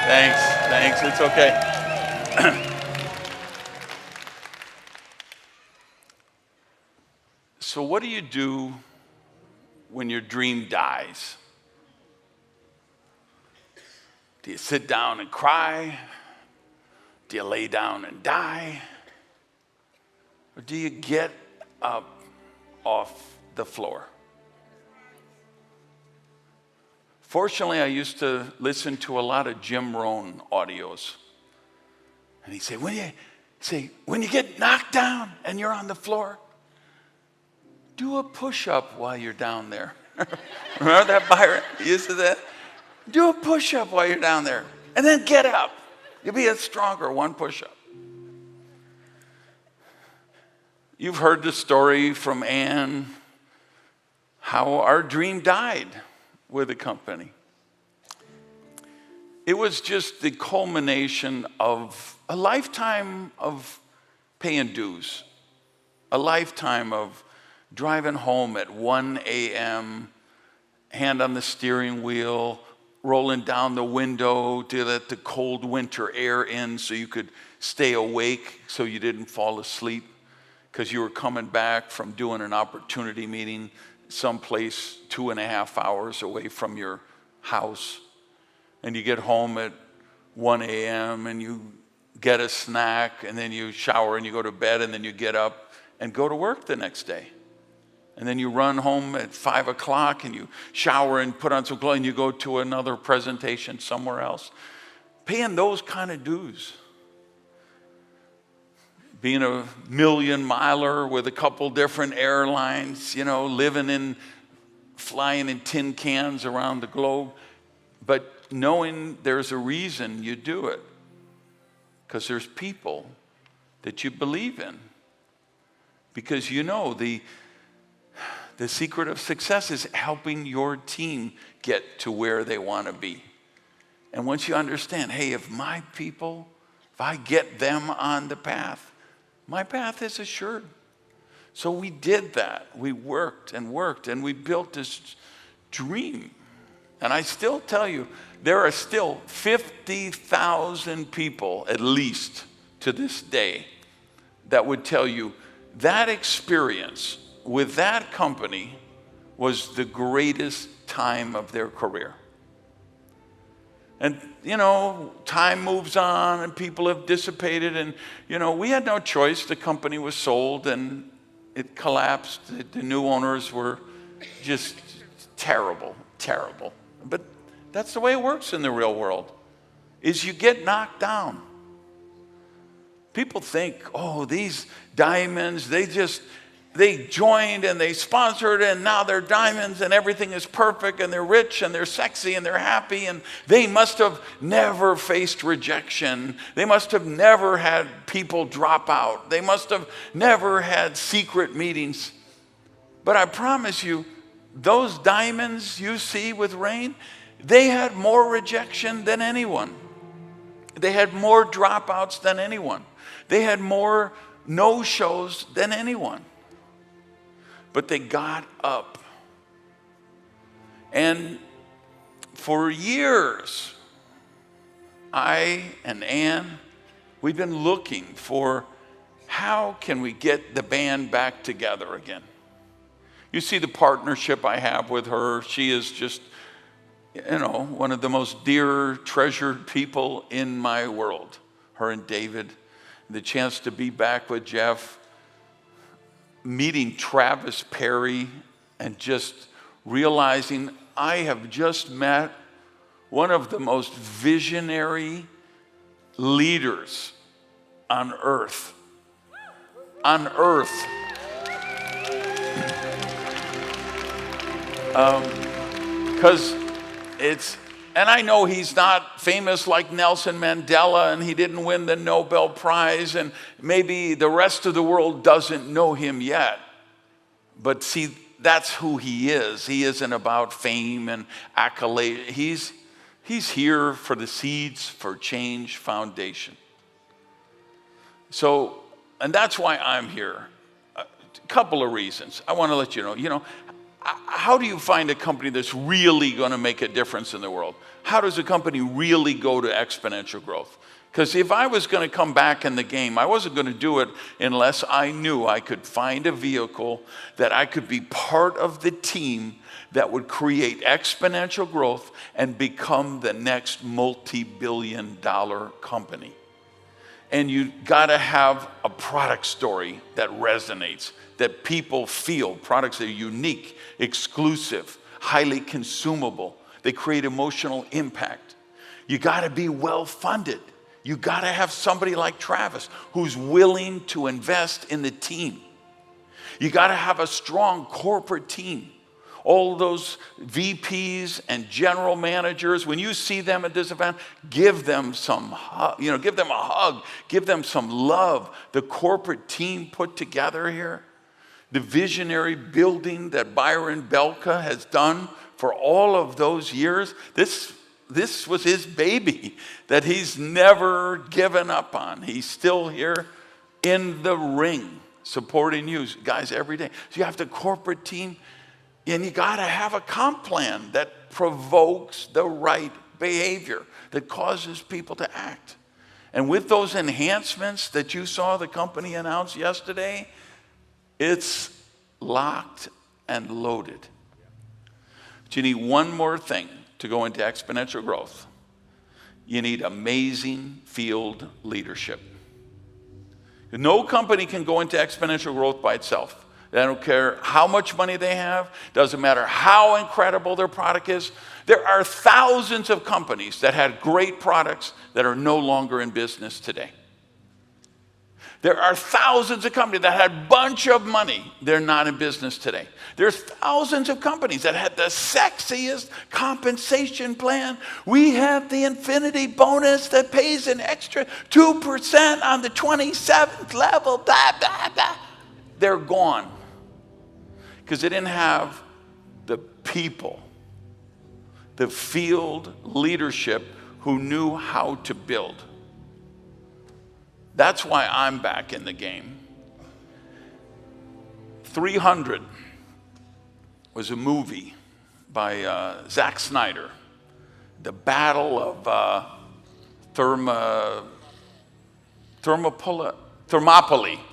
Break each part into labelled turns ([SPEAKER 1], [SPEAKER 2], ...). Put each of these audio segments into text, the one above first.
[SPEAKER 1] Thanks, it's okay. So what do you do when your dream dies? Do you sit down and cry? Do you lay down and die? Or do you get up off the floor? Fortunately, I used to listen to a lot of Jim Rohn audios. And he'd say, when you get knocked down and you're on the floor, do a push-up while you're down there. Remember that, Byron? He used to that? Do a push-up while you're down there. And then get up. You'll be a stronger one push-up. You've heard the story from Ann, how our dream died with the company. It was just the culmination of a lifetime of paying dues, a lifetime of driving home at 1 a.m., hand on the steering wheel, rolling down the window to let the cold winter air in so you could stay awake so you didn't fall asleep because you were coming back from doing an opportunity meeting someplace 2.5 hours away from your house. And you get home at 1 a.m. and you get a snack and then you shower and you go to bed and then you get up and go to work the next day. And then you run home at 5 o'clock and you shower and put on some clothes and you go to another presentation somewhere else. Paying those kind of dues. Being a million miler with a couple different airlines, flying in tin cans around the globe. But knowing there's a reason you do it. Because there's people that you believe in. Because the secret of success is helping your team get to where they want to be. And once you understand, hey, if I get them on the path, my path is assured. So we did that. We worked and we built this dream. And I still tell you, there are still 50,000 people, at least to this day, that would tell you that experience with that company was the greatest time of their career. And, time moves on and people have dissipated and, we had no choice. The company was sold and it collapsed. The new owners were just terrible. But that's the way it works in the real world, is you get knocked down. People think, these diamonds, they joined and they sponsored and now they're diamonds and everything is perfect and they're rich and they're sexy and they're happy and they must have never faced rejection. They must have never had people drop out. They must have never had secret meetings. But I promise you, those diamonds you see with Rain, they had more rejection than anyone. They had more dropouts than anyone. They had more no-shows than anyone. But they got up. And for years, I and Ann, we've been looking for how can we get the band back together again. You see the partnership I have with her. She is just, one of the most dear, treasured people in my world. Her and David. The chance to be back with Jeff. Meeting Travis Perry and just realizing I have just met one of the most visionary leaders on earth. On earth. Because and I know he's not famous like Nelson Mandela and he didn't win the Nobel Prize and maybe the rest of the world doesn't know him yet. But see, that's who he is. He isn't about fame and accolade. He's here for the Seeds for Change Foundation. And that's why I'm here. A couple of reasons. I want to let you know, how do you find a company that's really going to make a difference in the world? How does a company really go to exponential growth? Because if I was going to come back in the game, I wasn't going to do it unless I knew I could find a vehicle that I could be part of the team that would create exponential growth and become the next multi-billion-dollar company. And you got to have a product story that resonates, that people feel. Products that are unique, exclusive, highly consumable. They create emotional impact. You got to be well-funded. You got to have somebody like Travis who's willing to invest in the team. You got to have a strong corporate team. All those VPs and general managers, when you see them at this event, give them some, give them a hug, give them some love. The corporate team put together here, the visionary building that Byron Belka has done for all of those years, this was his baby that he's never given up on. He's still here in the ring supporting you guys every day. So you have the corporate team, and you got to have a comp plan that provokes the right behavior, that causes people to act. And with those enhancements that you saw the company announce yesterday, it's locked and loaded. But you need one more thing to go into exponential growth. You need amazing field leadership. No company can go into exponential growth by itself. They don't care how much money they have. Doesn't matter how incredible their product is. There are thousands of companies that had great products that are no longer in business today. There are thousands of companies that had a bunch of money. They're not in business today. There's thousands of companies that had the sexiest compensation plan. We have the infinity bonus that pays an extra 2% on the 27th level. Blah, blah, blah. They're gone because they didn't have the people, the field leadership who knew how to build. That's why I'm back in the game. 300 was a movie by Zack Snyder. The Battle of Thermopylae.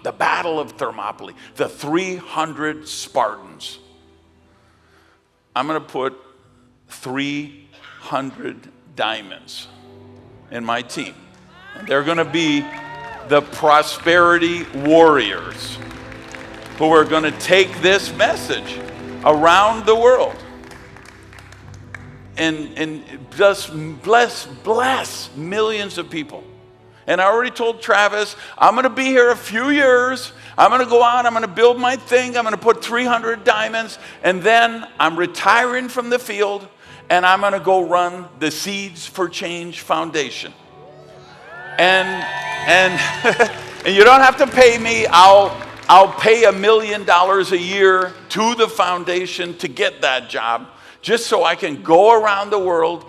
[SPEAKER 1] The Battle of Thermopylae. The 300 Spartans. I'm going to put 300 diamonds in my team. And they're going to be the prosperity warriors who are going to take this message around the world and just bless millions of people. And I already told Travis, I'm going to be here a few years. I'm going to go out. I'm going to build my thing. I'm going to put 300 diamonds. And then I'm retiring from the field, and I'm going to go run the Seeds for Change Foundation. And you don't have to pay me. I'll pay $1 million a year to the foundation to get that job, just so I can go around the world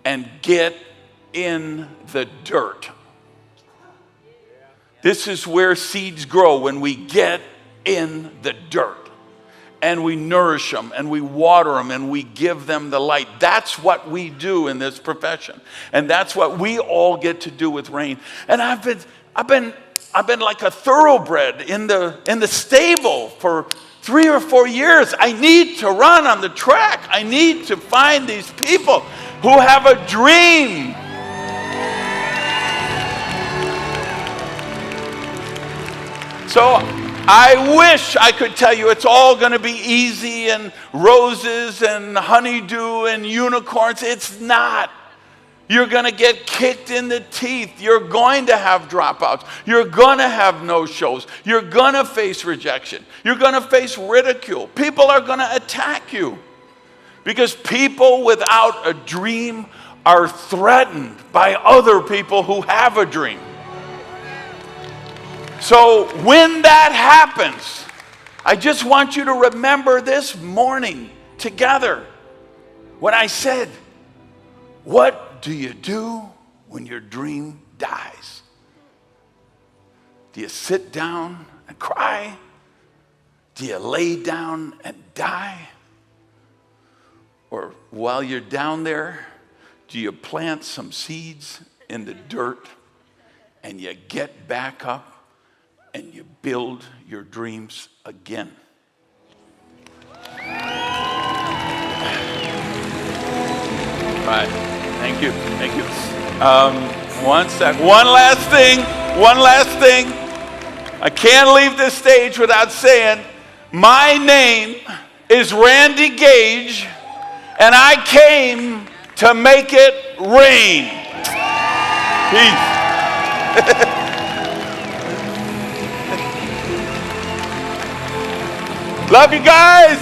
[SPEAKER 1] and get in the dirt. This is where seeds grow, when we get in the dirt. And we nourish them, and we water them, and we give them the light. That's what we do in this profession. And that's what we all get to do with Rain. And I've been like a thoroughbred in the stable for 3 or 4 years. I need to run on the track. I need to find these people who have a dream. So I wish I could tell you it's all going to be easy and roses and honeydew and unicorns. It's not. You're going to get kicked in the teeth. You're going to have dropouts. You're going to have no-shows. You're going to face rejection. You're going to face ridicule. People are going to attack you because people without a dream are threatened by other people who have a dream. So when that happens, I just want you to remember this morning together when I said, what do you do when your dream dies? Do you sit down and cry? Do you lay down and die? Or while you're down there, do you plant some seeds in the dirt and you get back up and you build your dreams again? Right. Thank you. Thank you. One last thing. I can't leave this stage without saying, my name is Randy Gage, and I came to make it rain. Peace. Love you guys.